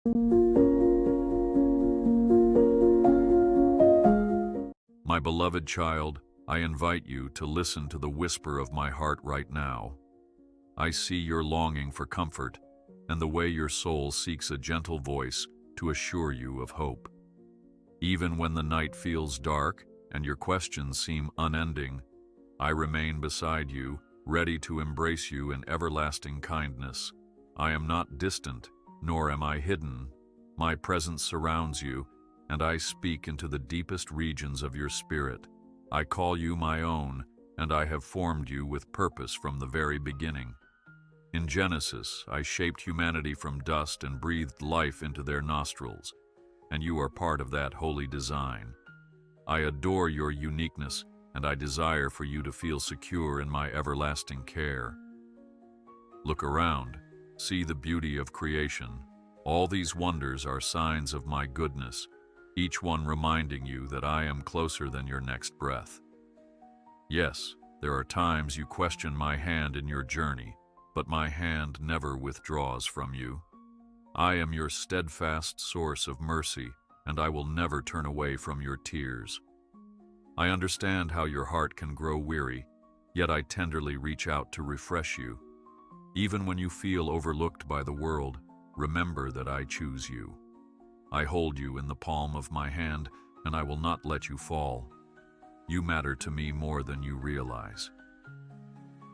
My beloved child, I invite you to listen to the whisper of my heart right now. I see your longing for comfort and the way your soul seeks a gentle voice to assure you of hope. Even when the night feels dark and your questions seem unending, I remain beside you, ready to embrace you in everlasting kindness. I am not distant, nor am I hidden. My presence surrounds you, and I speak into the deepest regions of your spirit. I call you my own, and I have formed you with purpose from the very beginning. In Genesis, I shaped humanity from dust and breathed life into their nostrils, and you are part of that holy design. I adore your uniqueness, and I desire for you to feel secure in my everlasting care. Look around, see the beauty of creation. All these wonders are signs of my goodness, each one reminding you that I am closer than your next breath. Yes, there are times you question my hand in your journey, but my hand never withdraws from you. I am your steadfast source of mercy, and I will never turn away from your tears. I understand how your heart can grow weary, yet I tenderly reach out to refresh you. Even when you feel overlooked by the world, remember that I choose you. I hold you in the palm of my hand, and I will not let you fall. You matter to me more than you realize.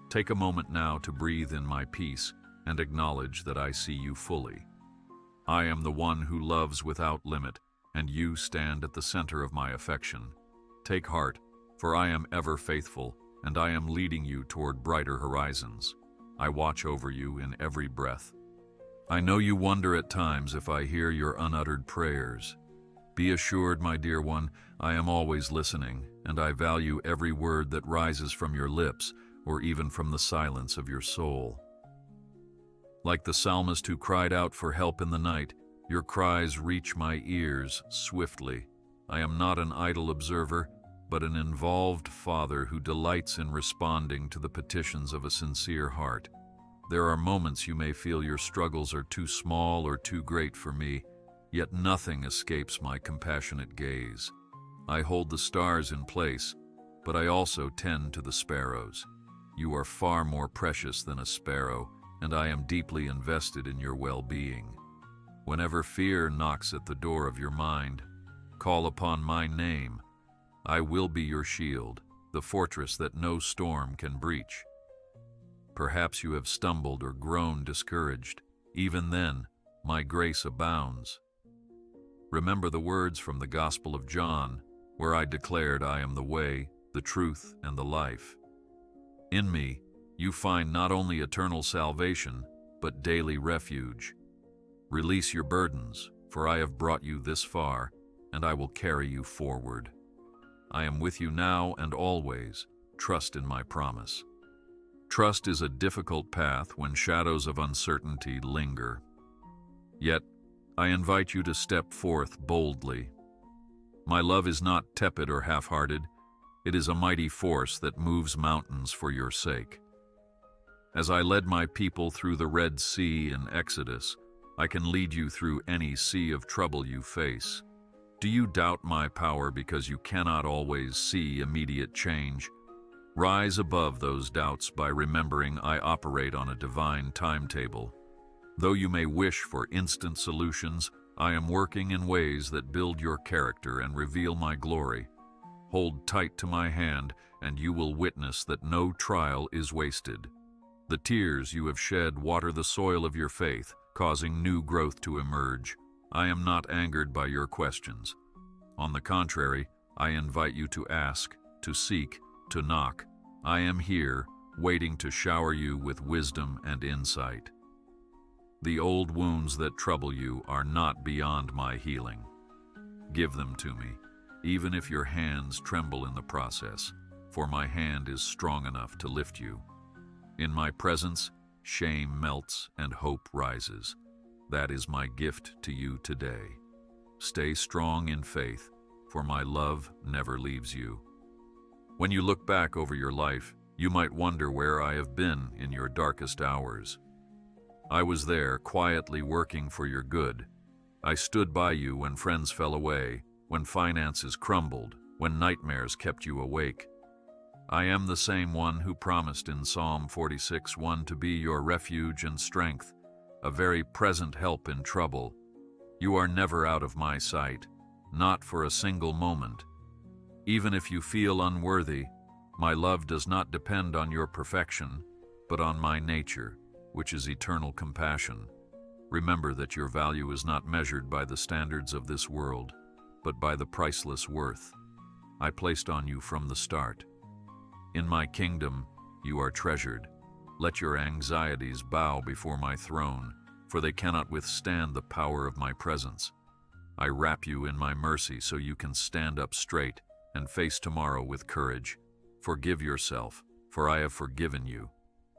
Take a moment now to breathe in my peace and acknowledge that I see you fully. I am the one who loves without limit, and you stand at the center of my affection. Take heart, for I am ever faithful, and I am leading you toward brighter horizons. I watch over you in every breath. I know you wonder at times if I hear your unuttered prayers. Be assured, my dear one, I am always listening, and I value every word that rises from your lips or even from the silence of your soul. Like the psalmist who cried out for help in the night, your cries reach my ears swiftly. I am not an idle observer, but an involved father who delights in responding to the petitions of a sincere heart. There are moments you may feel your struggles are too small or too great for me, yet nothing escapes my compassionate gaze. I hold the stars in place, but I also tend to the sparrows. You are far more precious than a sparrow, and I am deeply invested in your well-being. Whenever fear knocks at the door of your mind, call upon my name. I will be your shield, the fortress that no storm can breach. Perhaps you have stumbled or grown discouraged. Even then, my grace abounds. Remember the words from the Gospel of John, where I declared I am the way, the truth, and the life. In me, you find not only eternal salvation, but daily refuge. Release your burdens, for I have brought you this far, and I will carry you forward. I am with you now and always. Trust in my promise. Trust is a difficult path when shadows of uncertainty linger. Yet, I invite you to step forth boldly. My love is not tepid or half-hearted. It is a mighty force that moves mountains for your sake. As I led my people through the Red Sea in Exodus, I can lead you through any sea of trouble you face. Do you doubt my power because you cannot always see immediate change? Rise above those doubts by remembering I operate on a divine timetable. Though you may wish for instant solutions, I am working in ways that build your character and reveal my glory. Hold tight to my hand, and you will witness that no trial is wasted. The tears you have shed water the soil of your faith, causing new growth to emerge. I am not angered by your questions. On the contrary, I invite you to ask, to seek, to knock. I am here, waiting to shower you with wisdom and insight. The old wounds that trouble you are not beyond my healing. Give them to me, even if your hands tremble in the process, for my hand is strong enough to lift you. In my presence, shame melts and hope rises. That is my gift to you today. Stay strong in faith, for my love never leaves you. When you look back over your life, you might wonder where I have been in your darkest hours. I was there, quietly working for your good, I stood by you when friends fell away, when finances crumbled, when nightmares kept you awake. I am the same one who promised in Psalm 46:1 to be your refuge and strength, a very present help in trouble. You are never out of my sight, not for a single moment. Even if you feel unworthy, my love does not depend on your perfection, but on my nature, which is eternal compassion. Remember that your value is not measured by the standards of this world, but by the priceless worth I placed on you from the start. In my kingdom, you are treasured. Let your anxieties bow before my throne, for they cannot withstand the power of my presence. I wrap you in my mercy so you can stand up straight and face tomorrow with courage. Forgive yourself, for I have forgiven you.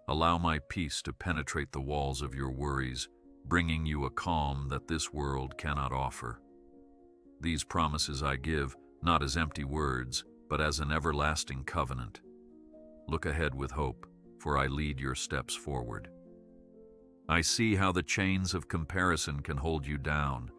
Allow my peace to penetrate the walls of your worries, bringing you a calm that this world cannot offer. These promises I give, not as empty words, but as an everlasting covenant. Look ahead with hope, for I lead your steps forward. I see how the chains of comparison can hold you down.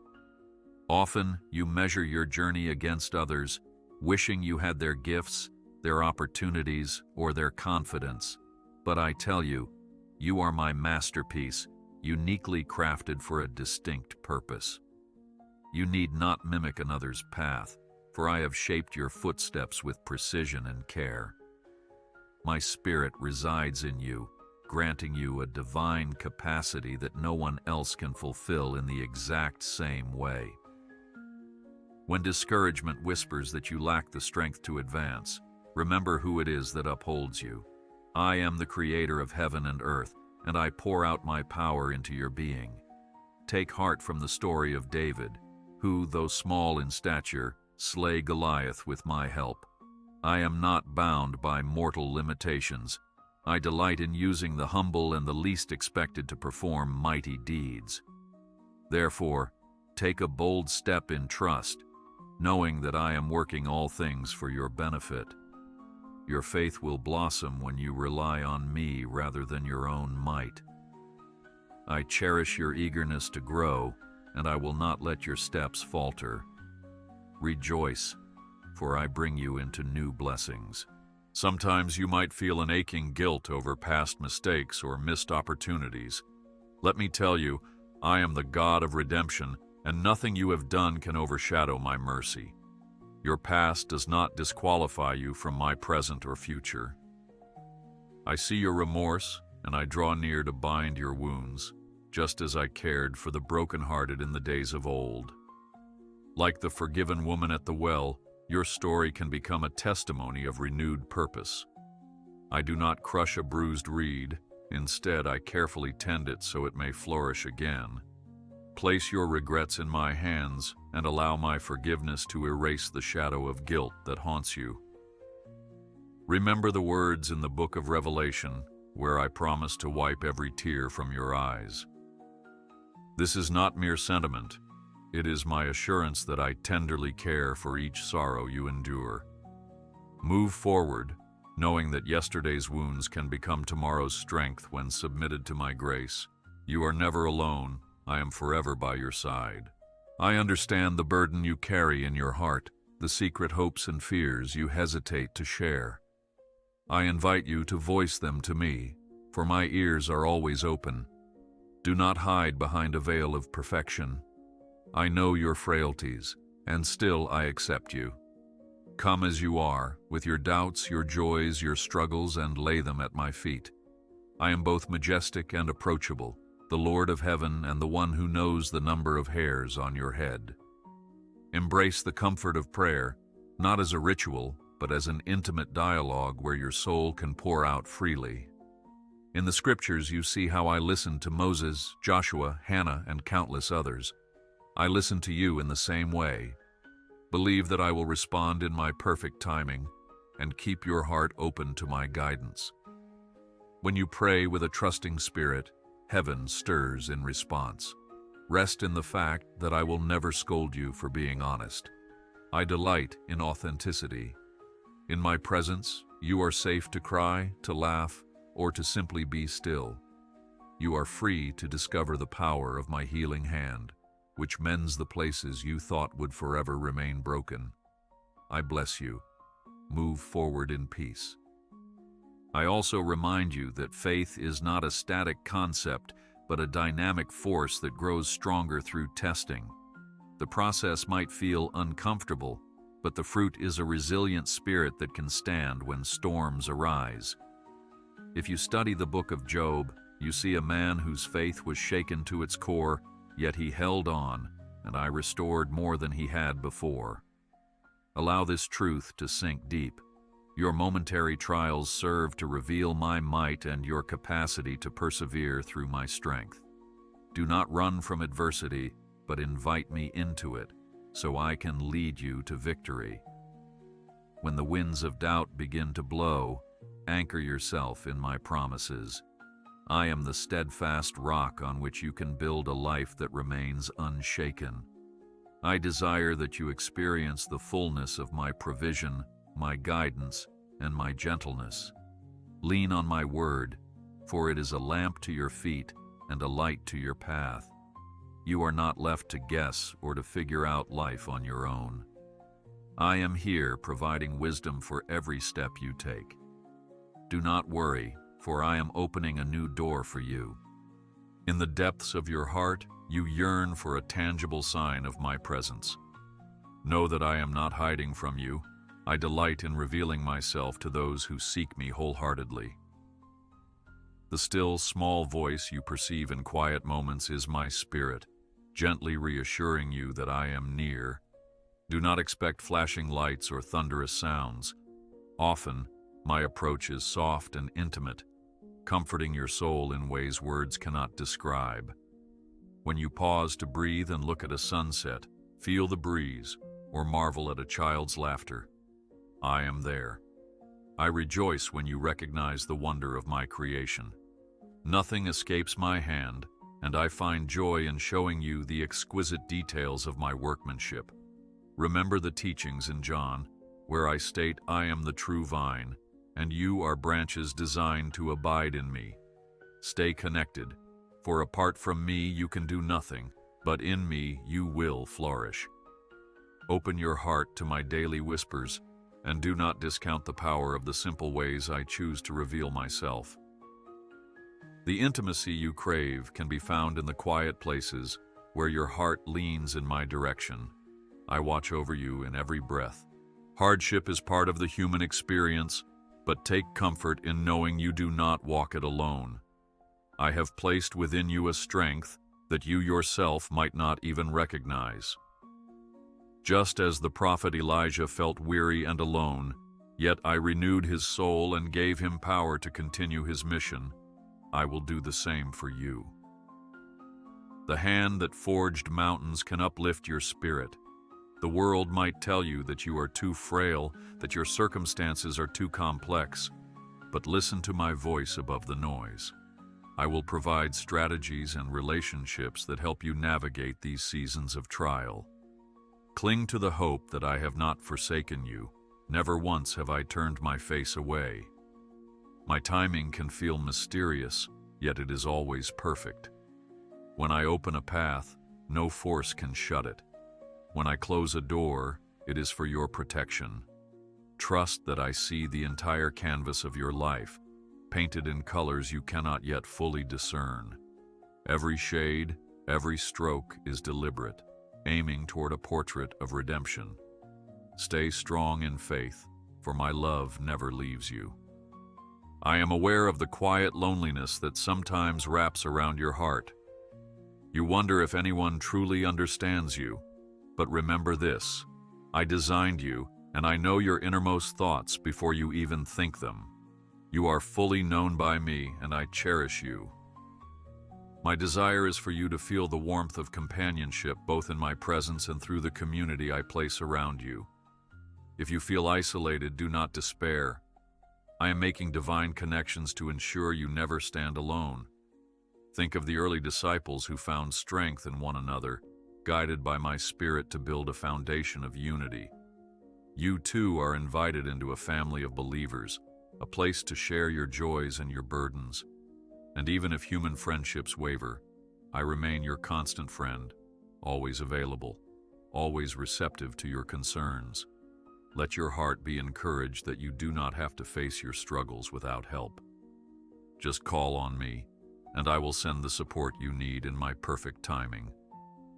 Often, you measure your journey against others, wishing you had their gifts, their opportunities, or their confidence. But I tell you, you are my masterpiece, uniquely crafted for a distinct purpose. You need not mimic another's path, for I have shaped your footsteps with precision and care. My spirit resides in you, granting you a divine capacity that no one else can fulfill in the exact same way. When discouragement whispers that you lack the strength to advance, remember who it is that upholds you. I am the creator of heaven and earth, and I pour out my power into your being. Take heart from the story of David, who, though small in stature, slay Goliath with my help. I am not bound by mortal limitations. I delight in using the humble and the least expected to perform mighty deeds. Therefore, take a bold step in trust, knowing that I am working all things for your benefit. Your faith will blossom when you rely on me rather than your own might. I cherish your eagerness to grow, and I will not let your steps falter. Rejoice, for I bring you into new blessings. Sometimes you might feel an aching guilt over past mistakes or missed opportunities. Let me tell you, I am the God of redemption, and nothing you have done can overshadow my mercy. Your past does not disqualify you from my present or future. I see your remorse, and I draw near to bind your wounds, just as I cared for the brokenhearted in the days of old. Like the forgiven woman at the well, your story can become a testimony of renewed purpose. I do not crush a bruised reed. Instead, I carefully tend it so it may flourish again. Place your regrets in my hands and allow my forgiveness to erase the shadow of guilt that haunts you. Remember the words in the book of Revelation, where I promise to wipe every tear from your eyes. This is not mere sentiment. It is my assurance that I tenderly care for each sorrow you endure. Move forward, knowing that yesterday's wounds can become tomorrow's strength when submitted to my grace. You are never alone. I am forever by your side. I understand the burden you carry in your heart, the secret hopes and fears you hesitate to share. I invite you to voice them to me, for my ears are always open. Do not hide behind a veil of perfection. I know your frailties, and still I accept you. Come as you are, with your doubts, your joys, your struggles, and lay them at my feet. I am both majestic and approachable, the Lord of heaven and the one who knows the number of hairs on your head. Embrace the comfort of prayer, not as a ritual, but as an intimate dialogue where your soul can pour out freely. In the scriptures, you see how I listened to Moses, Joshua, Hannah, and countless others. I listen to you in the same way. Believe that I will respond in my perfect timing, and keep your heart open to my guidance. When you pray with a trusting spirit, heaven stirs in response. Rest in the fact that I will never scold you for being honest. I delight in authenticity. In my presence, you are safe to cry, to laugh, or to simply be still. You are free to discover the power of my healing hand, which mends the places you thought would forever remain broken. I bless you. Move forward in peace. I also remind you that faith is not a static concept, but a dynamic force that grows stronger through testing. The process might feel uncomfortable, but the fruit is a resilient spirit that can stand when storms arise. If you study the book of Job, you see a man whose faith was shaken to its core, yet he held on, and I restored more than he had before. Allow this truth to sink deep. Your momentary trials serve to reveal my might and your capacity to persevere through my strength. Do not run from adversity, but invite me into it, so I can lead you to victory. When the winds of doubt begin to blow, anchor yourself in my promises. I am the steadfast rock on which you can build a life that remains unshaken. I desire that you experience the fullness of my provision, my guidance, and my gentleness. Lean on my word, for it is a lamp to your feet and a light to your path. You are not left to guess or to figure out life on your own. I am here providing wisdom for every step you take. Do not worry, for I am opening a new door for you. In the depths of your heart, you yearn for a tangible sign of my presence. Know that I am not hiding from you. I delight in revealing myself to those who seek me wholeheartedly. The still, small voice you perceive in quiet moments is my spirit, gently reassuring you that I am near. Do not expect flashing lights or thunderous sounds. Often, my approach is soft and intimate, comforting your soul in ways words cannot describe. When you pause to breathe and look at a sunset, feel the breeze, or marvel at a child's laughter, I am there. I rejoice when you recognize the wonder of my creation. Nothing escapes my hand, and I find joy in showing you the exquisite details of my workmanship. Remember the teachings in John, where I state I am the true vine, and you are branches designed to abide in me. Stay connected, for apart from me you can do nothing, but in me you will flourish. Open your heart to my daily whispers, and do not discount the power of the simple ways I choose to reveal myself. The intimacy you crave can be found in the quiet places where your heart leans in my direction. I watch over you in every breath. Hardship is part of the human experience, but take comfort in knowing you do not walk it alone. I have placed within you a strength that you yourself might not even recognize. Just as the prophet Elijah felt weary and alone, yet I renewed his soul and gave him power to continue his mission, I will do the same for you. The hand that forged mountains can uplift your spirit. The world might tell you that you are too frail, that your circumstances are too complex, but listen to my voice above the noise. I will provide strategies and relationships that help you navigate these seasons of trial. Cling to the hope that I have not forsaken you. Never once have I turned my face away. My timing can feel mysterious, yet it is always perfect. When I open a path, no force can shut it. When I close a door, it is for your protection. Trust that I see the entire canvas of your life, painted in colors you cannot yet fully discern. Every shade, every stroke is deliberate, aiming toward a portrait of redemption. Stay strong in faith, for my love never leaves you. I am aware of the quiet loneliness that sometimes wraps around your heart. You wonder if anyone truly understands you, but remember this: I designed you, and I know your innermost thoughts before you even think them. You are fully known by me, and I cherish you. My desire is for you to feel the warmth of companionship both in my presence and through the community I place around you. If you feel isolated, do not despair. I am making divine connections to ensure you never stand alone. Think of the early disciples who found strength in one another, guided by my spirit to build a foundation of unity. You too are invited into a family of believers, a place to share your joys and your burdens. And even if human friendships waver, I remain your constant friend. always available, always receptive to your concerns. Let your heart be encouraged that you do not have to face your struggles without help. Just call on me, and I will send the support you need in my perfect timing.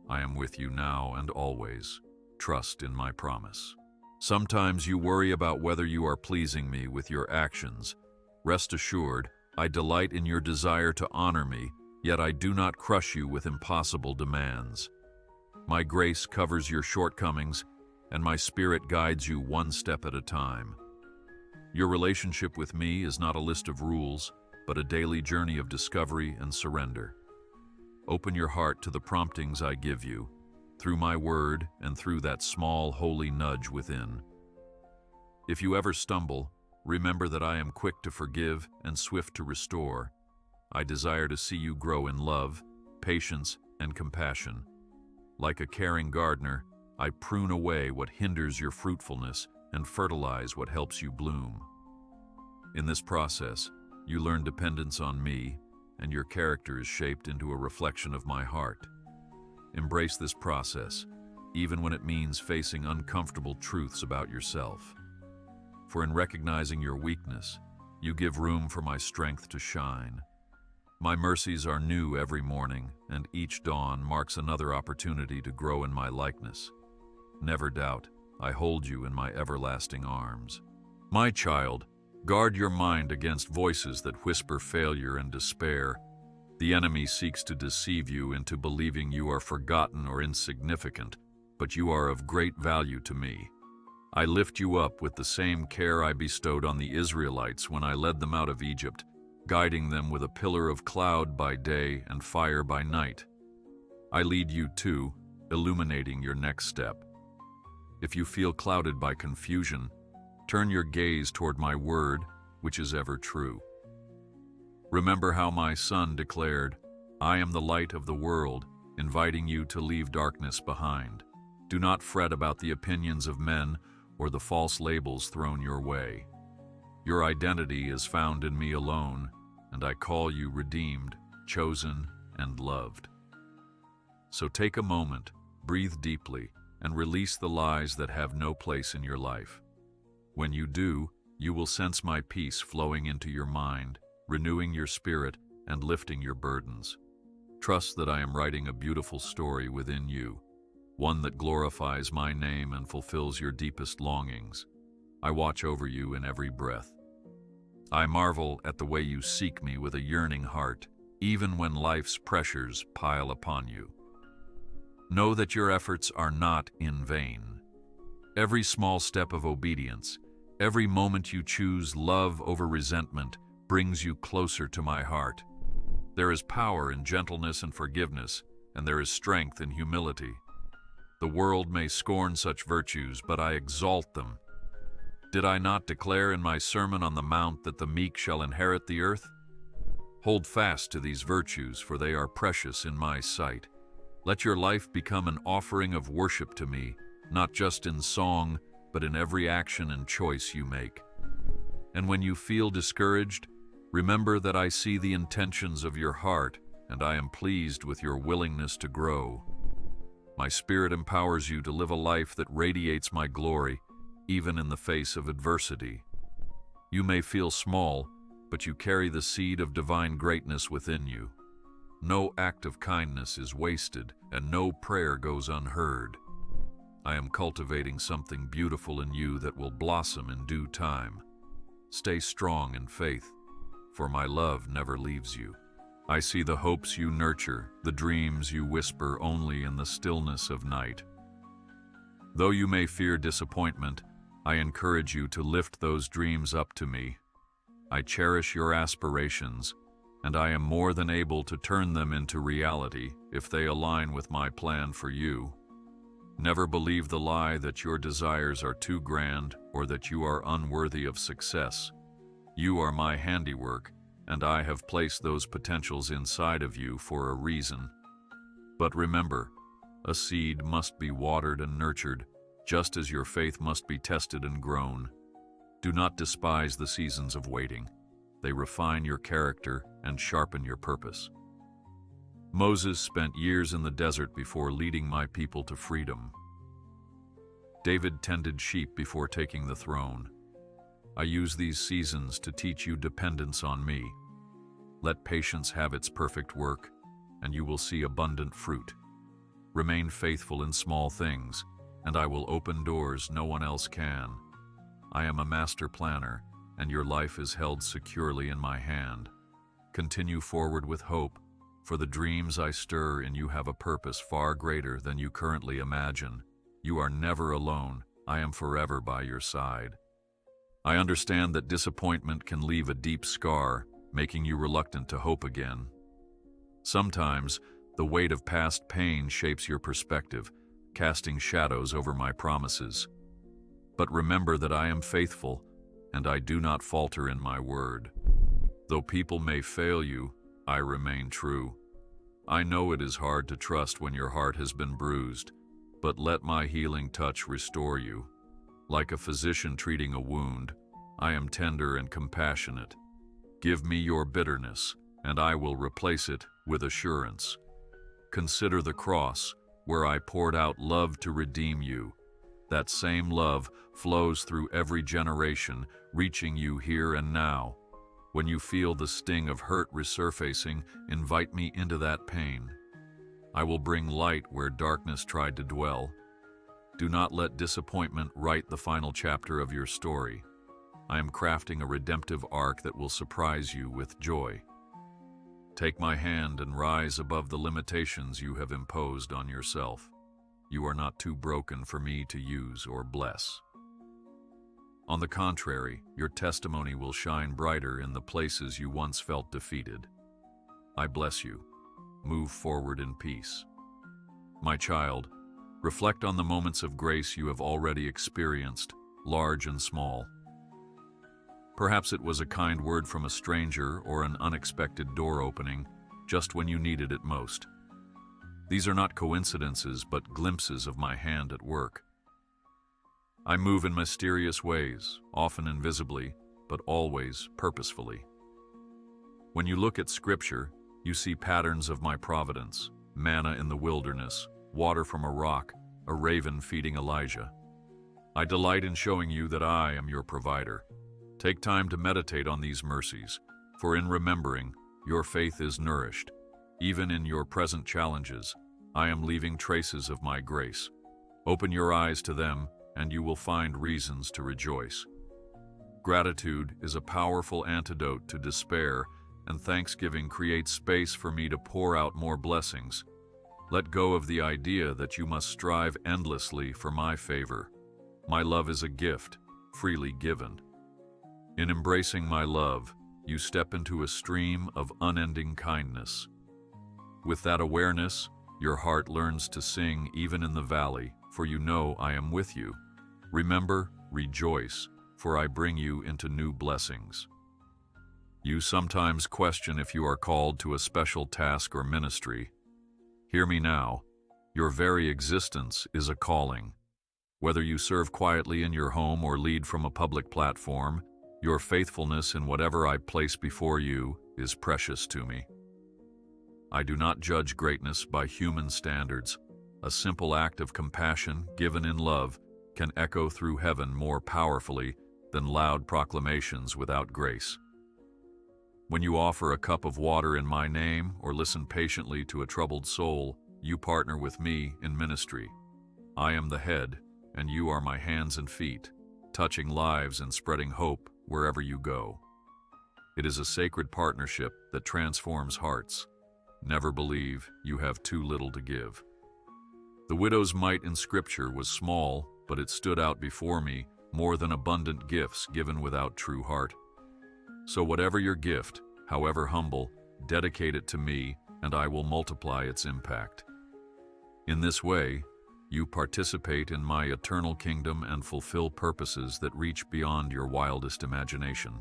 I am with you now and always. Trust in my promise. Sometimes you worry about whether you are pleasing me with your actions. Rest assured, I delight in your desire to honor me, yet I do not crush you with impossible demands. My grace covers your shortcomings, and my spirit guides you one step at a time. Your relationship with me is not a list of rules, but a daily journey of discovery and surrender. Open your heart to the promptings I give you, through my word and through that small holy nudge within. If you ever stumble, remember that I am quick to forgive and swift to restore. I desire to see you grow in love, patience, and compassion. Like a caring gardener, I prune away what hinders your fruitfulness and fertilize what helps you bloom. In this process, you learn dependence on me, and your character is shaped into a reflection of my heart. Embrace this process, even when it means facing uncomfortable truths about yourself. For in recognizing your weakness, you give room for my strength to shine. My mercies are new every morning, and each dawn marks another opportunity to grow in my likeness. Never doubt, I hold you in my everlasting arms. My child, guard your mind against voices that whisper failure and despair. The enemy seeks to deceive you into believing you are forgotten or insignificant, but you are of great value to me. I lift you up with the same care I bestowed on the Israelites when I led them out of Egypt, guiding them with a pillar of cloud by day and fire by night. I lead you too, illuminating your next step. If you feel clouded by confusion, turn your gaze toward my word, which is ever true. Remember how my Son declared, I am the light of the world, inviting you to leave darkness behind. Do not fret about the opinions of men or the false labels thrown your way. Your identity is found in me alone, and I call you redeemed, chosen, and loved. So take a moment, breathe deeply, and release the lies that have no place in your life. When you do, you will sense my peace flowing into your mind, renewing your spirit, and lifting your burdens. Trust that I am writing a beautiful story within you, one that glorifies my name and fulfills your deepest longings. I watch over you in every breath. I marvel at the way you seek me with a yearning heart, even when life's pressures pile upon you. Know that your efforts are not in vain. Every small step of obedience, every moment you choose love over resentment, brings you closer to my heart. There is power in gentleness and forgiveness, and there is strength in humility. The world may scorn such virtues, but I exalt them. Did I not declare in my Sermon on the Mount that the meek shall inherit the earth? Hold fast to these virtues, for they are precious in my sight. Let your life become an offering of worship to me, not just in song, but in every action and choice you make. And when you feel discouraged, remember that I see the intentions of your heart, and I am pleased with your willingness to grow. My Spirit empowers you to live a life that radiates my glory, even in the face of adversity. You may feel small, but you carry the seed of divine greatness within you. No act of kindness is wasted, and no prayer goes unheard. I am cultivating something beautiful in you that will blossom in due time. Stay strong in faith, for my love never leaves you. I see the hopes you nurture, the dreams you whisper only in the stillness of night. Though you may fear disappointment, I encourage you to lift those dreams up to me. I cherish your aspirations, and I am more than able to turn them into reality if they align with my plan for you. Never believe the lie that your desires are too grand or that you are unworthy of success. You are my handiwork, and I have placed those potentials inside of you for a reason. But remember, a seed must be watered and nurtured, just as your faith must be tested and grown. Do not despise the seasons of waiting. They refine your character and sharpen your purpose. Moses spent years in the desert before leading my people to freedom. David tended sheep before taking the throne. I use these seasons to teach you dependence on me. Let patience have its perfect work, and you will see abundant fruit. Remain faithful in small things, and I will open doors no one else can. I am a master planner, and your life is held securely in my hand. Continue forward with hope, for the dreams I stir in you have a purpose far greater than you currently imagine. You are never alone. I am forever by your side. I understand that disappointment can leave a deep scar, making you reluctant to hope again. Sometimes, the weight of past pain shapes your perspective, casting shadows over my promises. But remember that I am faithful, and I do not falter in my word. Though people may fail you, I remain true. I know it is hard to trust when your heart has been bruised, but let my healing touch restore you. Like a physician treating a wound, I am tender and compassionate. Give me your bitterness, and I will replace it with assurance. Consider the cross, where I poured out love to redeem you. That same love flows through every generation, reaching you here and now. When you feel the sting of hurt resurfacing, invite me into that pain. I will bring light where darkness tried to dwell. Do not let disappointment write the final chapter of your story. I am crafting a redemptive arc that will surprise you with joy. Take my hand and rise above the limitations you have imposed on yourself. You are not too broken for me to use or bless. On the contrary, your testimony will shine brighter in the places you once felt defeated. I bless you. Move forward in peace. My child, reflect on the moments of grace you have already experienced, large and small. Perhaps it was a kind word from a stranger or an unexpected door opening, just when you needed it most. These are not coincidences, but glimpses of my hand at work. I move in mysterious ways, often invisibly, but always purposefully. When you look at Scripture, you see patterns of my providence: manna in the wilderness, water from a rock, a raven feeding Elijah. I delight in showing you that I am your provider. Take time to meditate on these mercies, for in remembering, your faith is nourished. Even in your present challenges, I am leaving traces of my grace. Open your eyes to them, and you will find reasons to rejoice. Gratitude is a powerful antidote to despair, and thanksgiving creates space for me to pour out more blessings. Let go of the idea that you must strive endlessly for my favor. My love is a gift, freely given. In embracing my love, you step into a stream of unending kindness. With that awareness, your heart learns to sing even in the valley, for you know I am with you. Remember, rejoice, for I bring you into new blessings. You sometimes question if you are called to a special task or ministry. Hear me now. Your very existence is a calling. Whether you serve quietly in your home or lead from a public platform, your faithfulness in whatever I place before you is precious to me. I do not judge greatness by human standards. A simple act of compassion given in love can echo through heaven more powerfully than loud proclamations without grace. When you offer a cup of water in my name or listen patiently to a troubled soul, you partner with me in ministry. I am the head, and you are my hands and feet, touching lives and spreading hope wherever you go. It is a sacred partnership that transforms hearts. Never believe you have too little to give. The widow's mite in Scripture was small, but it stood out before me more than abundant gifts given without true heart. So whatever your gift, however humble, dedicate it to me, and I will multiply its impact. In this way, you participate in my eternal kingdom and fulfill purposes that reach beyond your wildest imagination.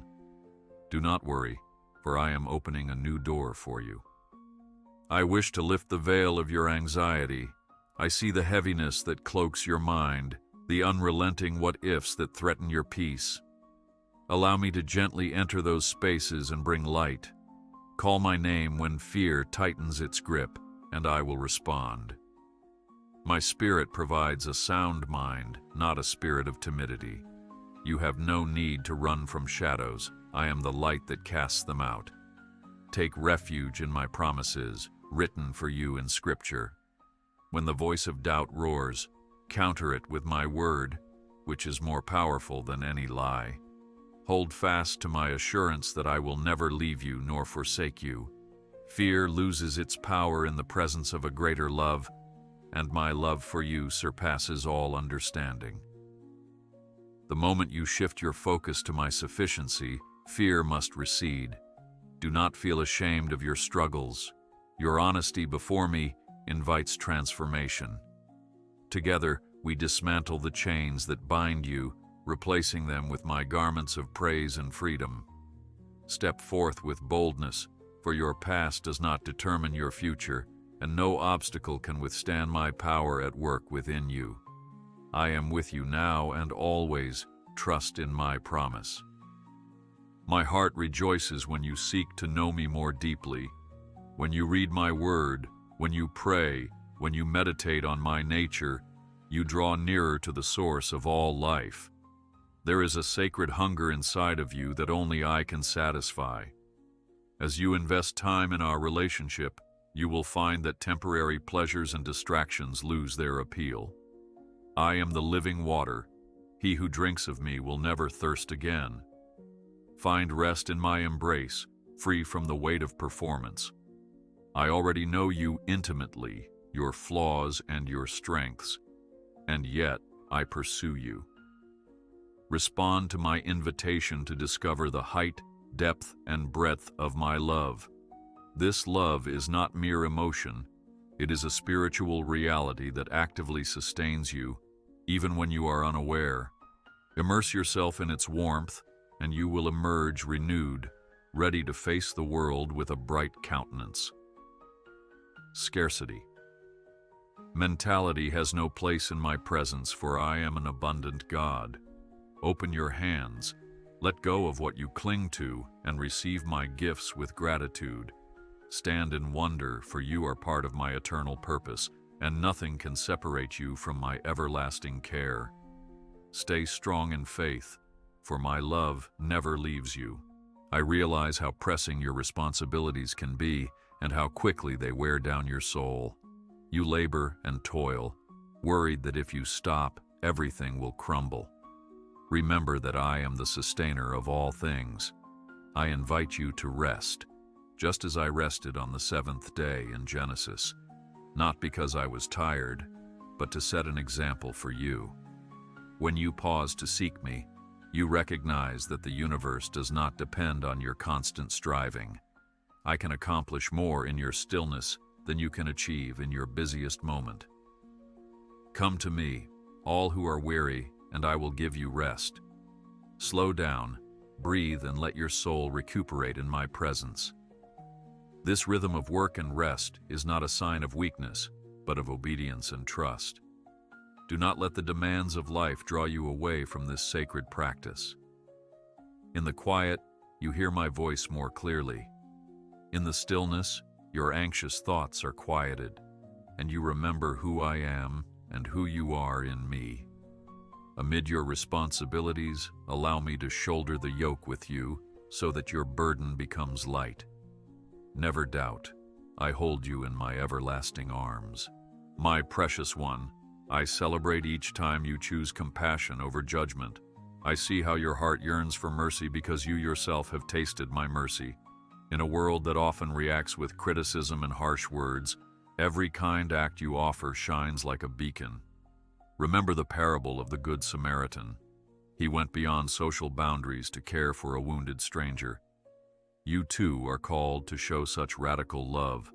Do not worry, for I am opening a new door for you. I wish to lift the veil of your anxiety. I see the heaviness that cloaks your mind, the unrelenting what-ifs that threaten your peace. Allow me to gently enter those spaces and bring light. Call my name when fear tightens its grip, and I will respond. My spirit provides a sound mind, not a spirit of timidity. You have no need to run from shadows. I am the light that casts them out. Take refuge in my promises, written for you in Scripture. When the voice of doubt roars, counter it with my word, which is more powerful than any lie. Hold fast to my assurance that I will never leave you nor forsake you. Fear loses its power in the presence of a greater love, and my love for you surpasses all understanding. The moment you shift your focus to my sufficiency, fear must recede. Do not feel ashamed of your struggles. Your honesty before me invites transformation. Together, we dismantle the chains that bind you, replacing them with my garments of praise and freedom. Step forth with boldness, for your past does not determine your future, and no obstacle can withstand my power at work within you. I am with you now and always. Trust in my promise. My heart rejoices when you seek to know me more deeply. When you read my word, when you pray, when you meditate on my nature, you draw nearer to the source of all life. There is a sacred hunger inside of you that only I can satisfy. As you invest time in our relationship, you will find that temporary pleasures and distractions lose their appeal. I am the living water. He who drinks of me will never thirst again. Find rest in my embrace, free from the weight of performance. I already know you intimately, your flaws and your strengths, and yet I pursue you. Respond to my invitation to discover the height, depth, and breadth of my love. This love is not mere emotion. It is a spiritual reality that actively sustains you, even when you are unaware. Immerse yourself in its warmth, and you will emerge renewed, ready to face the world with a bright countenance. Scarcity. Mentality has no place in my presence, for I am an abundant God. Open your hands, let go of what you cling to, and receive my gifts with gratitude. Stand in wonder, for you are part of my eternal purpose, and nothing can separate you from my everlasting care. Stay strong in faith, for my love never leaves you. I realize how pressing your responsibilities can be, and how quickly they wear down your soul. You labor and toil, worried that if you stop, everything will crumble. Remember that I am the sustainer of all things. I invite you to rest, just as I rested on the seventh day in Genesis, not because I was tired, but to set an example for you. When you pause to seek me, you recognize that the universe does not depend on your constant striving. I can accomplish more in your stillness than you can achieve in your busiest moment. Come to me, all who are weary, and I will give you rest. Slow down, breathe, and let your soul recuperate in my presence. This rhythm of work and rest is not a sign of weakness, but of obedience and trust. Do not let the demands of life draw you away from this sacred practice. In the quiet, you hear my voice more clearly. In the stillness, your anxious thoughts are quieted, and you remember who I am and who you are in me. Amid your responsibilities, allow me to shoulder the yoke with you so that your burden becomes light. Never doubt, I hold you in my everlasting arms. My precious one, I celebrate each time you choose compassion over judgment. I see how your heart yearns for mercy because you yourself have tasted my mercy. In a world that often reacts with criticism and harsh words, every kind act you offer shines like a beacon. Remember the parable of the Good Samaritan. He went beyond social boundaries to care for a wounded stranger. You too are called to show such radical love,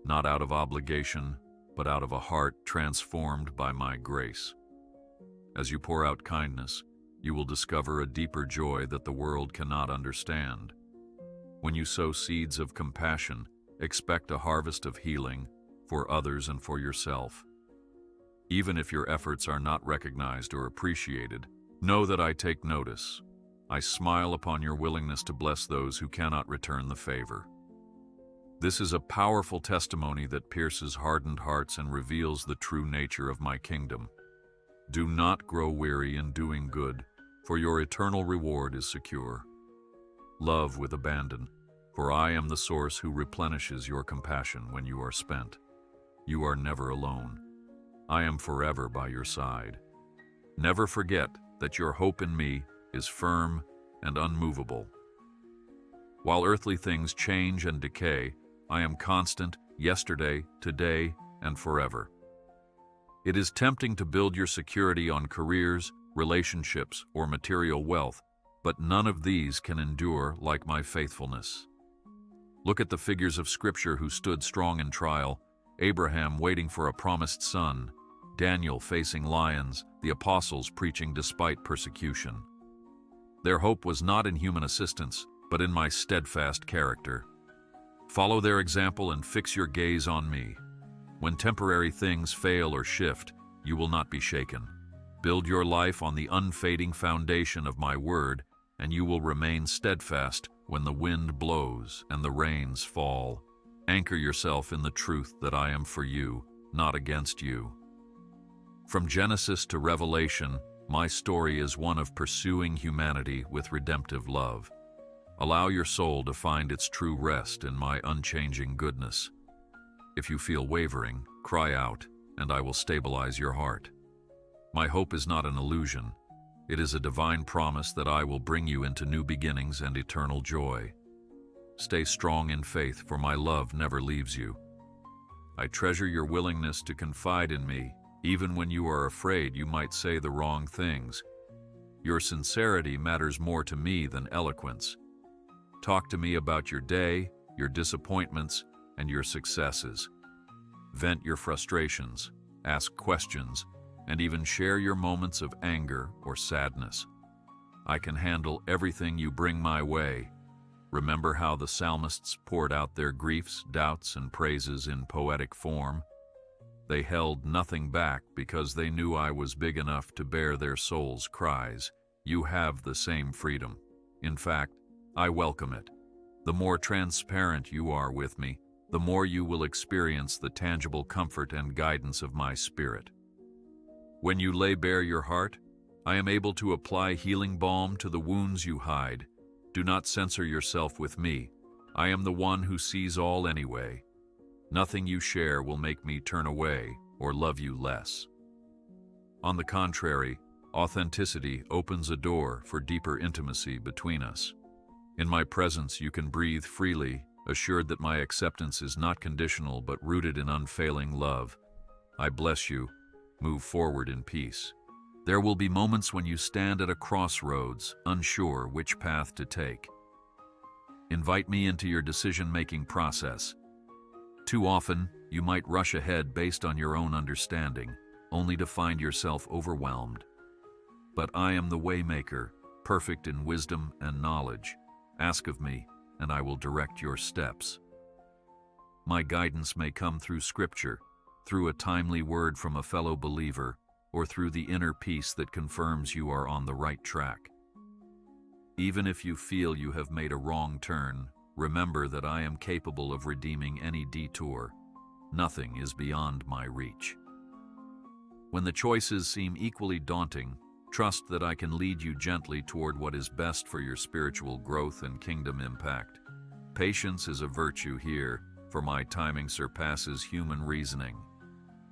not out of obligation, but out of a heart transformed by my grace. As you pour out kindness, you will discover a deeper joy that the world cannot understand. When you sow seeds of compassion, expect a harvest of healing for others and for yourself. Even if your efforts are not recognized or appreciated, know that I take notice. I smile upon your willingness to bless those who cannot return the favor. This is a powerful testimony that pierces hardened hearts and reveals the true nature of my kingdom. Do not grow weary in doing good, for your eternal reward is secure. Love with abandon, for I am the source who replenishes your compassion when you are spent. You are never alone. I am forever by your side. Never forget that your hope in me is firm and unmovable. While earthly things change and decay, I am constant yesterday, today, and forever. It is tempting to build your security on careers, relationships, or material wealth, but none of these can endure like my faithfulness. Look at the figures of Scripture who stood strong in trial: Abraham waiting for a promised son, Daniel facing lions, the apostles preaching despite persecution. Their hope was not in human assistance, but in my steadfast character. Follow their example and fix your gaze on me. When temporary things fail or shift, you will not be shaken. Build your life on the unfading foundation of my word, and you will remain steadfast when the wind blows and the rains fall. Anchor yourself in the truth that I am for you, not against you. From Genesis to Revelation, my story is one of pursuing humanity with redemptive love. Allow your soul to find its true rest in my unchanging goodness. If you feel wavering, cry out, and I will stabilize your heart. My hope is not an illusion. It is a divine promise that I will bring you into new beginnings and eternal joy. Stay strong in faith, for my love never leaves you. I treasure your willingness to confide in me, even when you are afraid you might say the wrong things. Your sincerity matters more to me than eloquence. Talk to me about your day, your disappointments, and your successes. Vent your frustrations, ask questions, and even share your moments of anger or sadness. I can handle everything you bring my way. Remember how the psalmists poured out their griefs, doubts, and praises in poetic form? They held nothing back because they knew I was big enough to bear their souls' cries. You have the same freedom. In fact, I welcome it. The more transparent you are with me, the more you will experience the tangible comfort and guidance of my spirit. When you lay bare your heart, I am able to apply healing balm to the wounds you hide. Do not censor yourself with me. I am the one who sees all anyway. Nothing you share will make me turn away or love you less. On the contrary, authenticity opens a door for deeper intimacy between us. In my presence you can breathe freely, assured that my acceptance is not conditional but rooted in unfailing love. I bless you. Move forward in peace. There will be moments when you stand at a crossroads, unsure which path to take. Invite me into your decision-making process. Too often, you might rush ahead based on your own understanding, only to find yourself overwhelmed. But I am the waymaker, perfect in wisdom and knowledge. Ask of me, and I will direct your steps. My guidance may come through Scripture, through a timely word from a fellow believer, or through the inner peace that confirms you are on the right track. Even if you feel you have made a wrong turn, remember that I am capable of redeeming any detour. Nothing is beyond my reach. When the choices seem equally daunting, trust that I can lead you gently toward what is best for your spiritual growth and kingdom impact. Patience is a virtue here, for my timing surpasses human reasoning.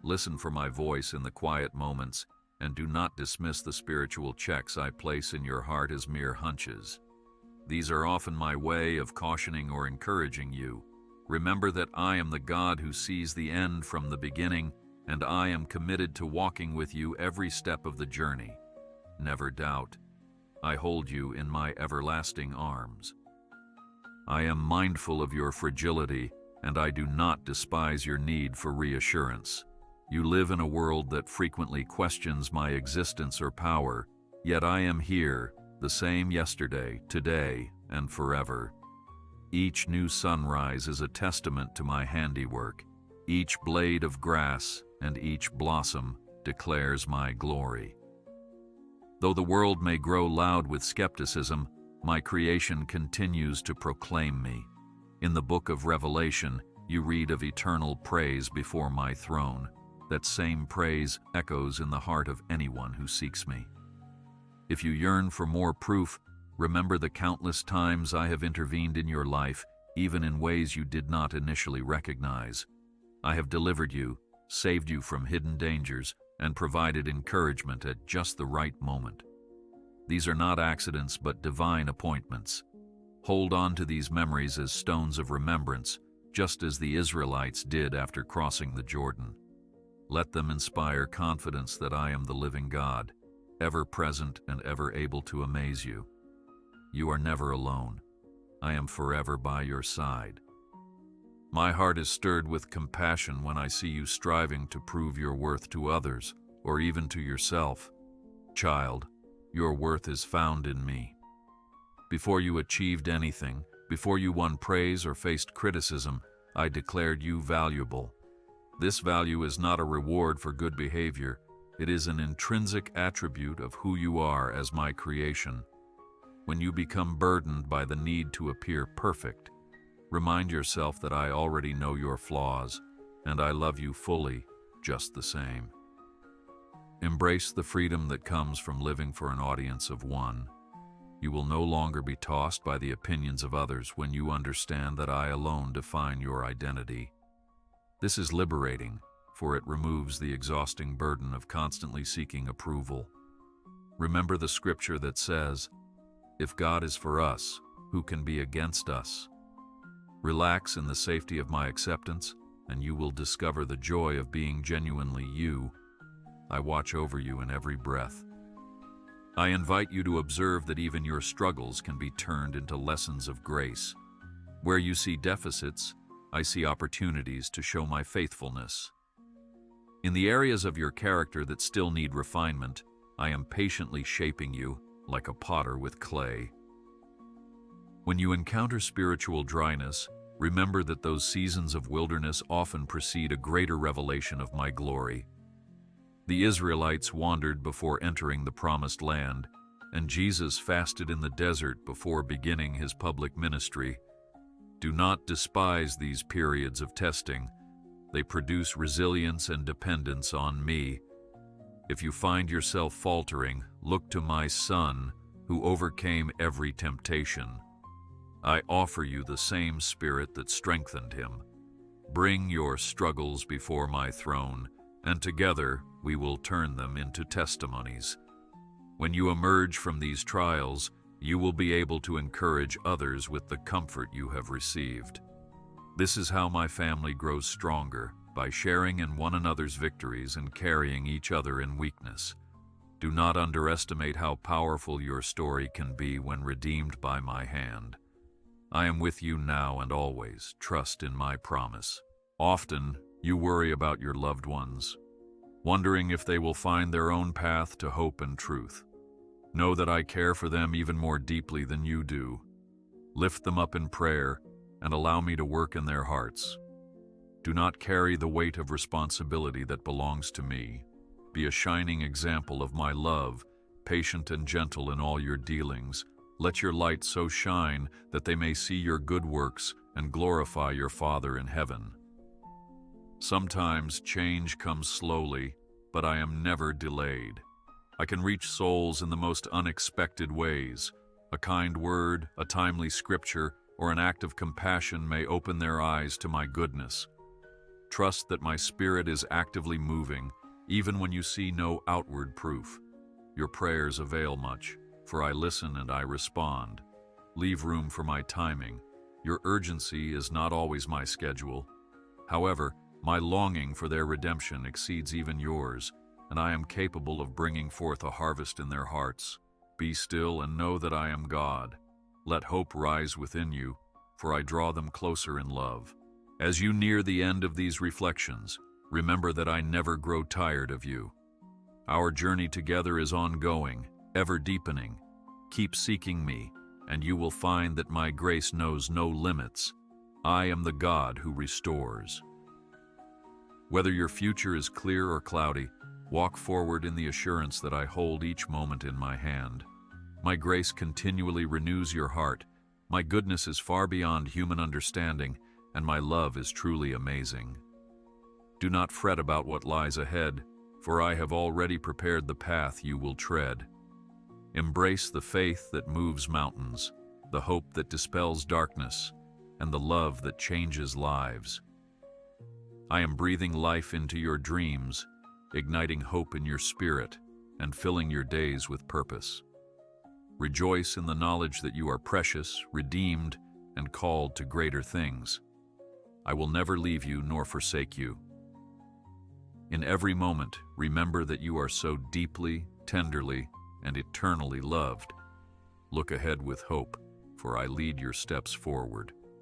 Listen for my voice in the quiet moments, and do not dismiss the spiritual checks I place in your heart as mere hunches. These are often my way of cautioning or encouraging you. Remember that I am the God who sees the end from the beginning, and I am committed to walking with you every step of the journey. Never doubt, I hold you in my everlasting arms. I am mindful of your fragility, and I do not despise your need for reassurance. You live in a world that frequently questions my existence or power, yet I am here, the same yesterday, today, and forever. Each new sunrise is a testament to my handiwork. Each blade of grass and each blossom declares my glory. Though the world may grow loud with skepticism, my creation continues to proclaim me. In the book of Revelation, you read of eternal praise before my throne. That same praise echoes in the heart of anyone who seeks me. If you yearn for more proof, remember the countless times I have intervened in your life, even in ways you did not initially recognize. I have delivered you, saved you from hidden dangers, and provided encouragement at just the right moment. These are not accidents but divine appointments. Hold on to these memories as stones of remembrance, just as the Israelites did after crossing the Jordan. Let them inspire confidence that I am the living God, ever present and ever able to amaze you. You are never alone. I am forever by your side. My heart is stirred with compassion when I see you striving to prove your worth to others, or even to yourself. Child, your worth is found in me. Before you achieved anything, before you won praise or faced criticism, I declared you valuable. This value is not a reward for good behavior. It is an intrinsic attribute of who you are as my creation. When you become burdened by the need to appear perfect, remind yourself that I already know your flaws, and I love you fully, just the same. Embrace the freedom that comes from living for an audience of one. You will no longer be tossed by the opinions of others when you understand that I alone define your identity. This is liberating, for it removes the exhausting burden of constantly seeking approval. Remember the scripture that says, "If God is for us, who can be against us?" Relax in the safety of my acceptance, and you will discover the joy of being genuinely you. I watch over you in every breath. I invite you to observe that even your struggles can be turned into lessons of grace. Where you see deficits, I see opportunities to show my faithfulness. In the areas of your character that still need refinement, I am patiently shaping you like a potter with clay. When you encounter spiritual dryness, remember that those seasons of wilderness often precede a greater revelation of my glory. The Israelites wandered before entering the promised land, and Jesus fasted in the desert before beginning his public ministry. Do not despise these periods of testing. They produce resilience and dependence on me. If you find yourself faltering, look to my Son, who overcame every temptation. I offer you the same Spirit that strengthened him. Bring your struggles before my throne, and together we will turn them into testimonies. When you emerge from these trials, you will be able to encourage others with the comfort you have received. This is how my family grows stronger, by sharing in one another's victories and carrying each other in weakness. Do not underestimate how powerful your story can be when redeemed by my hand. I am with you now and always. Trust in my promise. Often, you worry about your loved ones, wondering if they will find their own path to hope and truth. Know that I care for them even more deeply than you do. Lift them up in prayer and allow me to work in their hearts. Do not carry the weight of responsibility that belongs to me. Be a shining example of my love, patient and gentle in all your dealings. Let your light so shine that they may see your good works and glorify your Father in heaven. Sometimes change comes slowly, but I am never delayed. I can reach souls in the most unexpected ways. A kind word, a timely scripture, or an act of compassion may open their eyes to my goodness. Trust that my Spirit is actively moving, even when you see no outward proof. Your prayers avail much, for I listen and I respond. Leave room for my timing. Your urgency is not always my schedule. However, my longing for their redemption exceeds even yours, and I am capable of bringing forth a harvest in their hearts. Be still and know that I am God. Let hope rise within you, for I draw them closer in love. As you near the end of these reflections, remember that I never grow tired of you. Our journey together is ongoing, ever deepening. Keep seeking me, and you will find that my grace knows no limits. I am the God who restores. Whether your future is clear or cloudy, walk forward in the assurance that I hold each moment in my hand. My grace continually renews your heart, My goodness is far beyond human understanding, and my love is truly amazing. Do not fret about what lies ahead, for I have already prepared the path you will tread. Embrace the faith that moves mountains, the hope that dispels darkness, and the love that changes lives. I am breathing life into your dreams, igniting hope in your spirit, and filling your days with purpose. Rejoice in the knowledge that you are precious, redeemed, and called to greater things. I will never leave you nor forsake you. In every moment, remember that you are so deeply, tenderly, and eternally loved. Look ahead with hope, for I lead your steps forward.